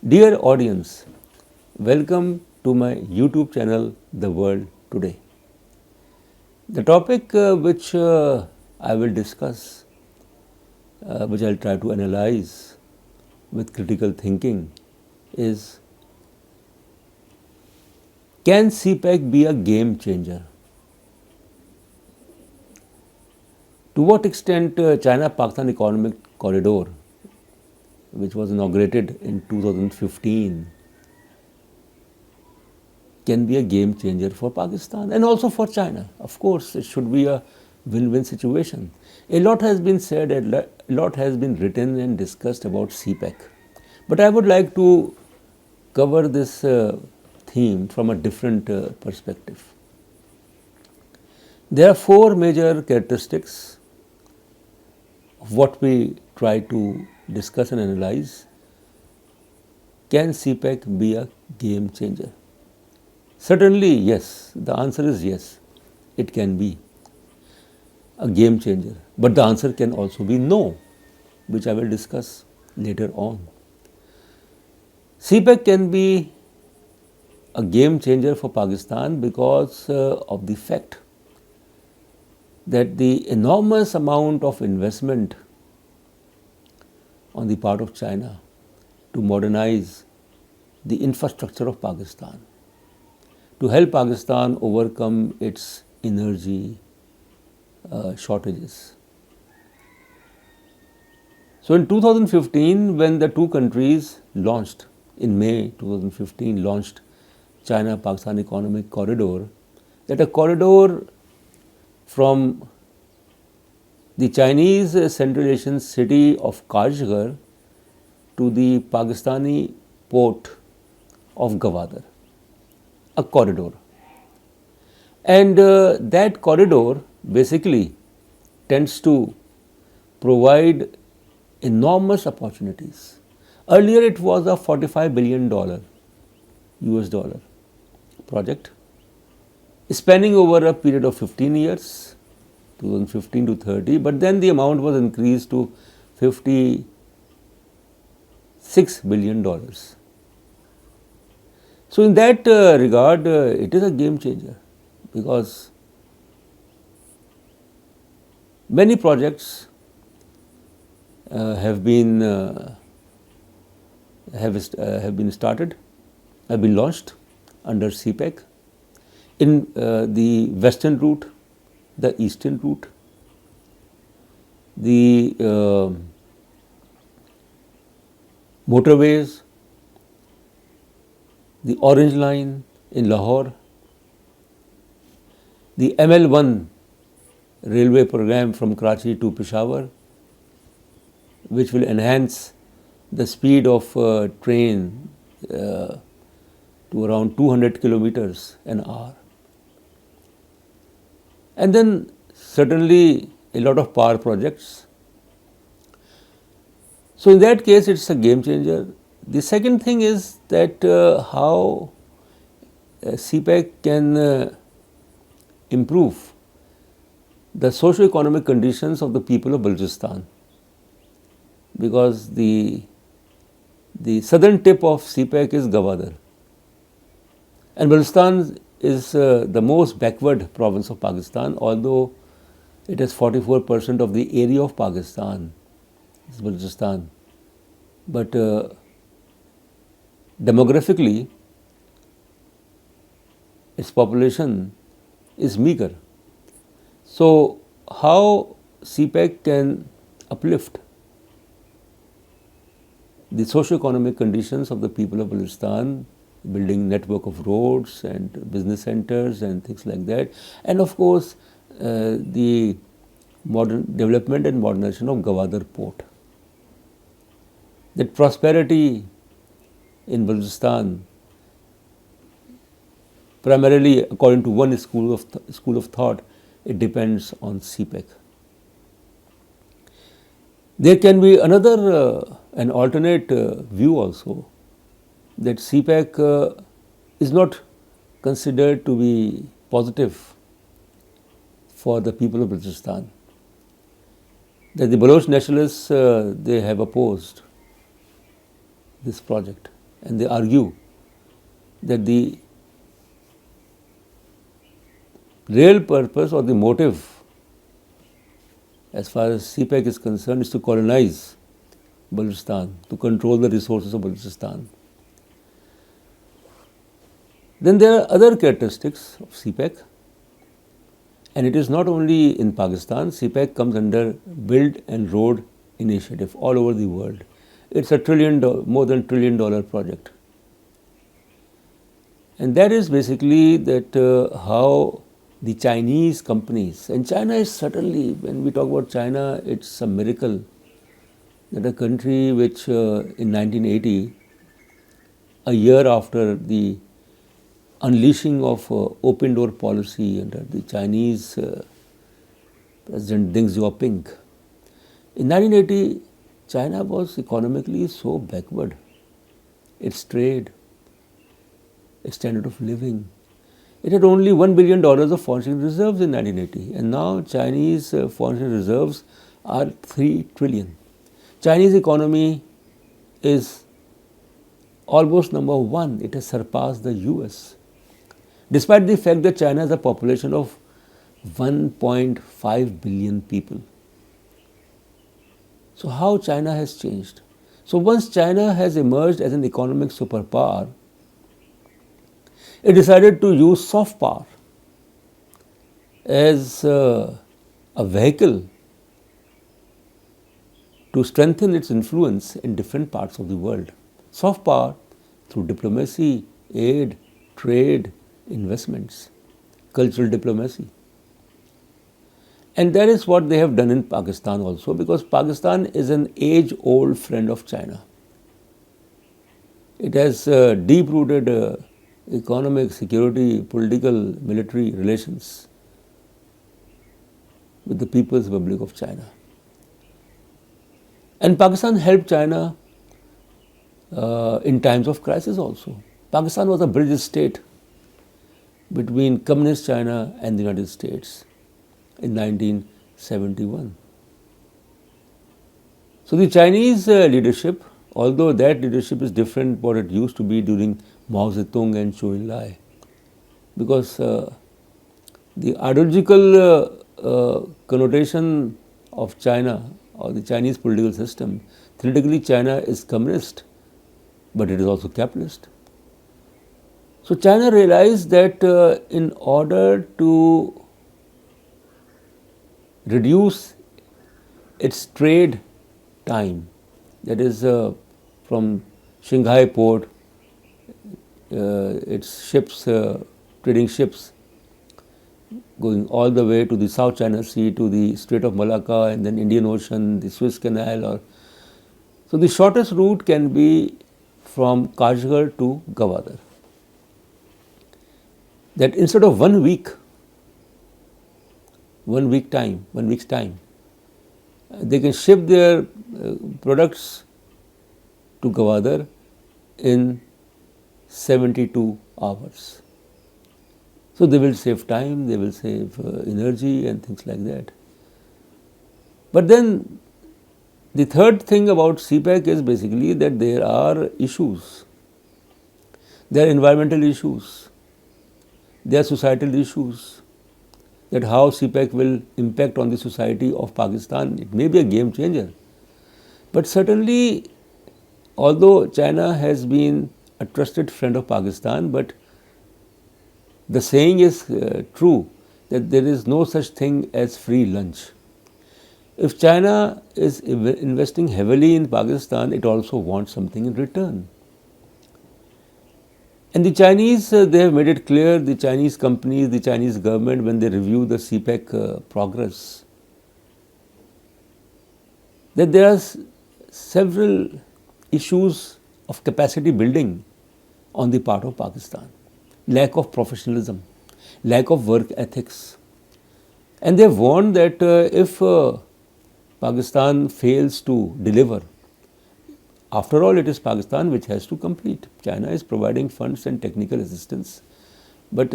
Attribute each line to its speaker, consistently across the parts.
Speaker 1: Dear audience, welcome to my YouTube channel The World Today. The topic which I will discuss, which I'll try to analyze with critical thinking is, can CPEC be a game changer? To what extent China-Pakistan Economic Corridor, which was inaugurated in 2015, can be a game changer for Pakistan and also for China. Of course, it should be a win-win situation. A lot has been said, a lot has been written and discussed about CPEC. But I would like to cover this theme from a different perspective. There are four major characteristics of what we try to discuss and analyze. Can CPEC be a game changer? Certainly, yes. The answer is yes. It can be a game changer. But the answer can also be no, which I will discuss later on. CPEC can be a game changer for Pakistan because of the fact that the enormous amount of investment on the part of China to modernize the infrastructure of Pakistan, to help Pakistan overcome its energy shortages. So in 2015, when the two countries launched, in May 2015, launched China-Pakistan Economic Corridor, that a corridor from the Chinese Central Asian city of Kashgar to the Pakistani port of Gwadar, a corridor. And that corridor basically tends to provide enormous opportunities. Earlier it was a $45 billion US dollar project spanning over a period of 15 years, 2015 to 30, but then the amount was increased to $56 billion. So in that regard, it is a game changer because many projects have been started, have been launched under CPEC in the western route, the eastern route, the motorways, the Orange Line in Lahore, the ML1 railway program from Karachi to Peshawar, which will enhance the speed of train to around 200 kilometers an hour. And then certainly a lot of power projects. So in that case, it's a game changer. The second thing is that how CPEC can improve the socio-economic conditions of the people of Balochistan, because the southern tip of CPEC is Gwadar, and Balochistan is the most backward province of Pakistan, although it has 44% of the area of Pakistan, is Balochistan. But demographically, its population is meager. So how CPEC can uplift the socio-economic conditions of the people of Balochistan, building network of roads and business centers and things like that, and of course the modern development and modernization of Gwadar port. That prosperity in Balochistan, primarily according to one school of thought, it depends on CPEC. There can be another an alternate view also, that CPEC is not considered to be positive for the people of Balochistan. That the Baloch nationalists they have opposed this project, and they argue that the real purpose or the motive as far as CPEC is concerned is to colonize Balochistan, to control the resources of Balochistan. Then there are other characteristics of CPEC, and it is not only in Pakistan. CPEC comes under Build and Road Initiative all over the world. It's a more than $1 trillion project. And that is basically that how the Chinese companies, and China is certainly, when we talk about China, it's a miracle that a country which in 1980, a year after the unleashing of open door policy under the Chinese President Deng Xiaoping, in 1980, China was economically so backward. Its trade, its standard of living. It had only $1 billion of foreign exchange reserves in 1980, and now Chinese foreign exchange reserves are 3 trillion. Chinese economy is almost number one. It has surpassed the US. Despite the fact that China has a population of 1.5 billion people. So how China has changed? So once China has emerged as an economic superpower, it decided to use soft power as a vehicle to strengthen its influence in different parts of the world. Soft power through diplomacy, aid, trade, investments, cultural diplomacy. And that is what they have done in Pakistan also, because Pakistan is an age-old friend of China. It has deep-rooted economic, security, political, military relations with the People's Republic of China. And Pakistan helped China in times of crisis also. Pakistan was a bridge state between communist China and the United States in 1971. So the Chinese leadership, although that leadership is different what it used to be during Mao Zedong and Zhou Enlai, because the ideological connotation of China or the Chinese political system, theoretically China is communist, but it is also capitalist. So China realized that in order to reduce its trade time, that is from Shanghai port, its ships, trading ships, going all the way to the South China Sea, to the Strait of Malacca, and then Indian Ocean, the Suez Canal. So the shortest route can be from Kashgar to Gwadar. That instead of 1 week, 1 week's time, they can ship their products to Gwadar in 72 hours. So they will save time, they will save energy and things like that. But then the third thing about CPEC is basically that there are issues. There are environmental issues. There are societal issues. That how CPEC will impact on the society of Pakistan. It may be a game changer. But certainly, although China has been a trusted friend of Pakistan, but the saying is true that there is no such thing as free lunch. If China is investing heavily in Pakistan, it also wants something in return. And the Chinese, they have made it clear, the Chinese companies, the Chinese government, when they review the CPEC progress, that there are several issues of capacity building on the part of Pakistan. Lack of professionalism, lack of work ethics. And they have warned that if Pakistan fails to deliver, after all, it is Pakistan which has to complete. China is providing funds and technical assistance, but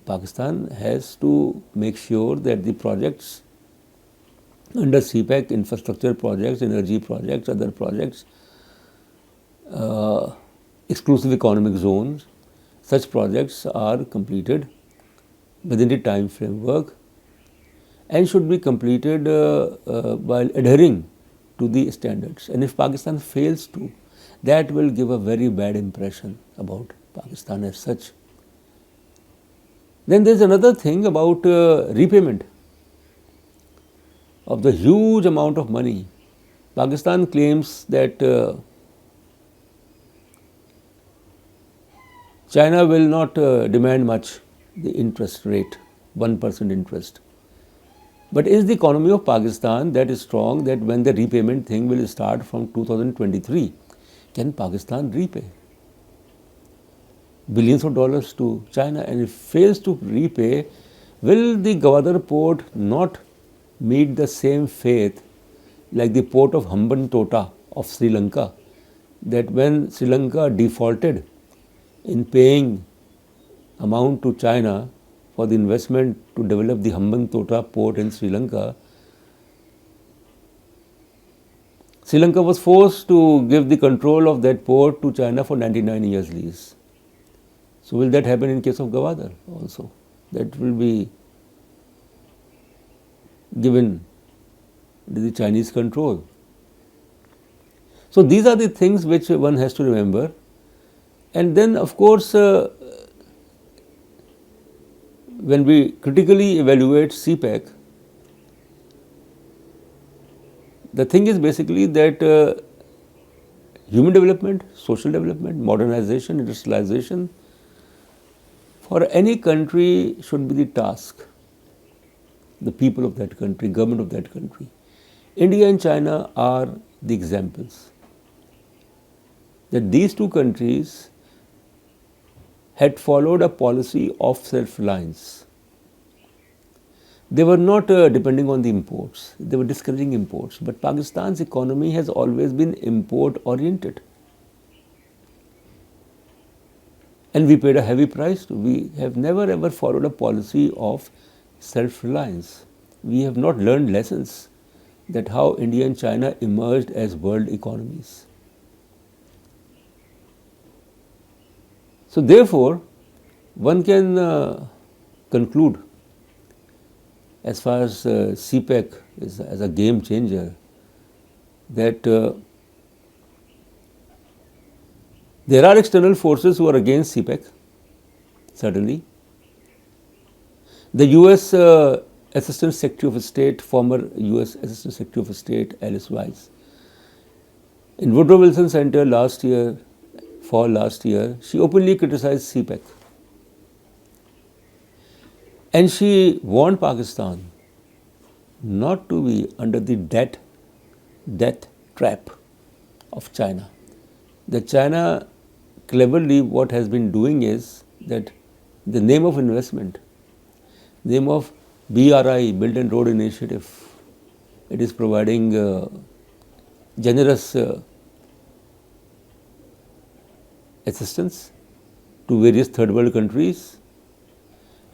Speaker 1: Pakistan has to make sure that the projects under CPEC, infrastructure projects, energy projects, other projects, exclusive economic zones, such projects are completed within the time framework and should be completed while adhering to the standards. And if Pakistan fails to, that will give a very bad impression about Pakistan as such. Then there is another thing about repayment of the huge amount of money. Pakistan claims that China will not demand much, the interest rate, 1% interest. But is the economy of Pakistan that strong that when the repayment thing will start from 2023, can Pakistan repay billions of dollars to China? And if fails to repay, will the Gwadar port not meet the same fate like the port of Hambantota of Sri Lanka, that when Sri Lanka defaulted in paying amount to China for the investment to develop the Hambantota port in Sri Lanka, Sri Lanka was forced to give the control of that port to China for 99 years lease. So will that happen in case of Gwadar also? That will be given to the Chinese control. So these are the things which one has to remember. And then of course, when we critically evaluate CPEC, the thing is basically that human development, social development, modernization, industrialization, for any country should be the task, the people of that country, government of that country. India and China are the examples that these two countries had followed a policy of self-reliance. They were not depending on the imports, they were discouraging imports. But Pakistan's economy has always been import-oriented. And we paid a heavy price. We have never ever followed a policy of self-reliance. We have not learned lessons that how India and China emerged as world economies. So therefore, one can conclude as far as CPEC is as a game changer, that there are external forces who are against CPEC, certainly. The US Assistant Secretary of State, former US Assistant Secretary of State Alice Weiss, in Woodrow Wilson Center fall last year, she openly criticized CPEC. And she warned Pakistan not to be under the death trap of China. That China cleverly what has been doing is that the name of investment, name of BRI, Build and Road Initiative, it is providing generous assistance to various third world countries,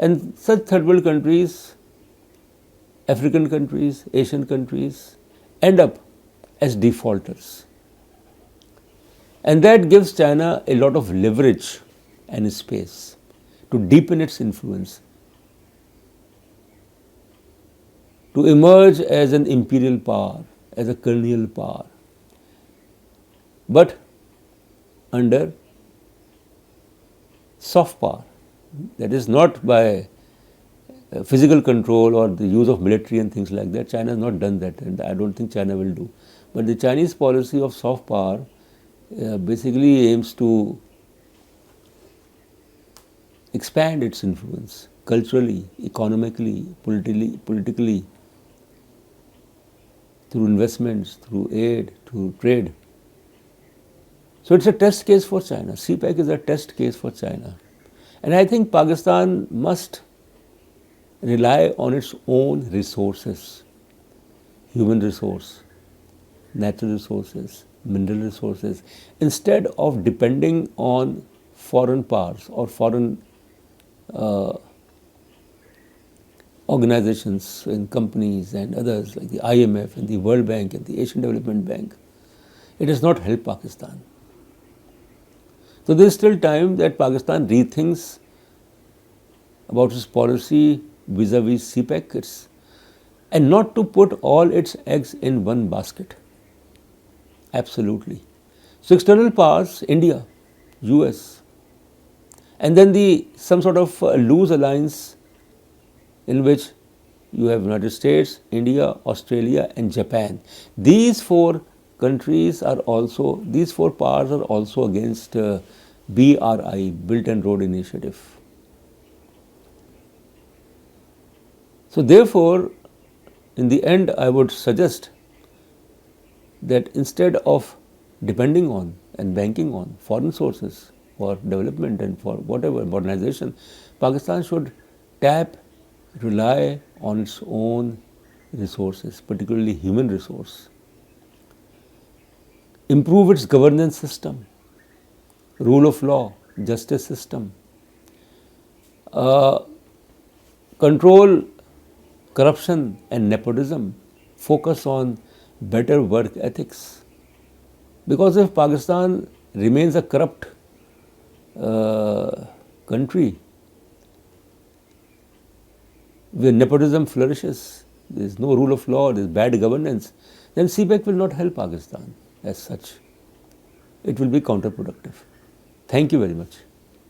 Speaker 1: and such third world countries, African countries, Asian countries end up as defaulters. And that gives China a lot of leverage and space to deepen its influence, to emerge as an imperial power, as a colonial power, but under soft power. That is not by physical control or the use of military and things like that. China has not done that, and I don't think China will do. But the Chinese policy of soft power basically aims to expand its influence culturally, economically, politically, through investments, through aid, through trade. So it's a test case for China. CPEC is a test case for China. And I think Pakistan must rely on its own resources, human resource, natural resources, mineral resources, instead of depending on foreign powers or foreign organizations and companies and others like the IMF and the World Bank and the Asian Development Bank. It has not helped Pakistan. So there is still time that Pakistan rethinks about its policy vis-a-vis CPEC, and not to put all its eggs in one basket. Absolutely. So external powers, India, US, and then some sort of loose alliance in which you have United States, India, Australia and Japan. These four countries are also, these four powers are also against BRI, Belt and Road Initiative. So therefore, in the end, I would suggest that instead of depending on and banking on foreign sources for development and for whatever modernization, Pakistan should rely on its own resources, particularly human resource, improve its governance system, rule of law, justice system, control corruption and nepotism, focus on better work ethics. Because if Pakistan remains a corrupt country where nepotism flourishes, there is no rule of law, there is bad governance, then CPEC will not help Pakistan as such. It will be counterproductive. Thank you very much.